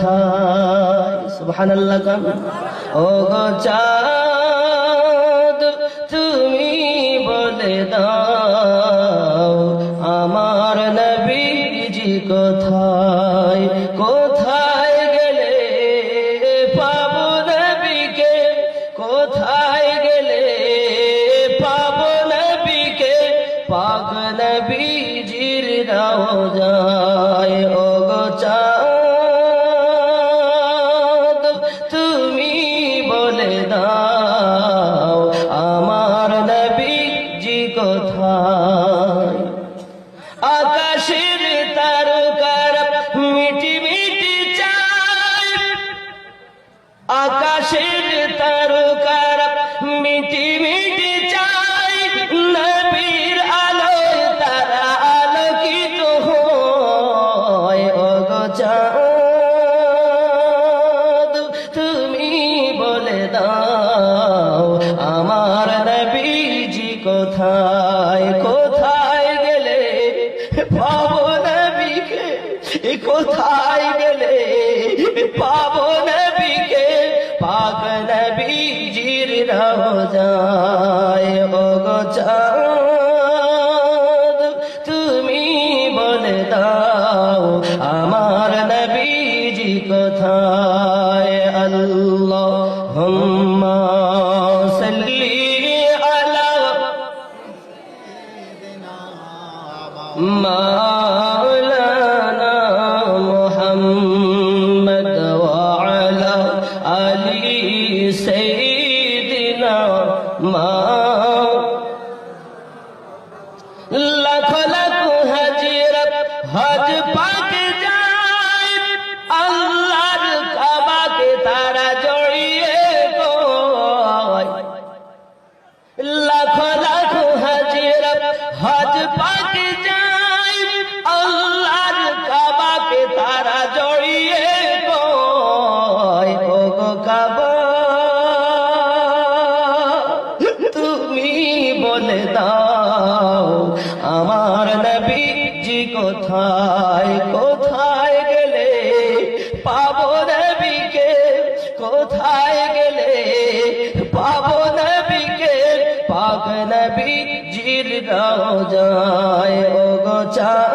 কোথায়? সুবহানাল্লাহ। ও গো চাঁদ তুমি বলে দাও আমার নবীজি কোথায়? কোথায় গেলে পাবো নবীকে? কোথায় গেলে পাবো নবীকে? পাক নবীজির রওজায়। ও গো চাঁদ তুমি বলে দাও আমার নবীজি কোথায়? আকাশের তারকার মিটি মিটি চাই, আকাশের তারকার মিটি মিটি চাই, নবীর আলোয় তারা আলোকিত হয়। ও গো চাঁদ তুমি বলে দাও আমার নবীজি কোথায়? কোথায় গেলে পাবো নবীকে? কোথায় গেলে পাবো নবীকে? পাক নবীজির রওজায়। ও গো চাঁদ তুমি বলে দাও আমার নবীজি কোথায়? আল্লাহুম্মা সাল্লি আলা মাওলানা মুহাম্মদ ওয়া আলা আলি সাইয়্যিদিনা লাখ লাখ হাজিরা হজ পাক যায়, আল্লাহর কাবাকে তারা জড়িয়ে কয়। লাখ লাখ হাজিরা হজ পাক যায়, আল্লাহর কাবাকে তারা জড়িয়ে কয়। ও গো কাবা তুমি বলে দাও আমার নবীজি কোথায়? কোথায় গেলে পাবো নবীকে? কোথায় গেলে পাবো নবীকে? পাক নবীজির রওজায়। ও গো চাঁদ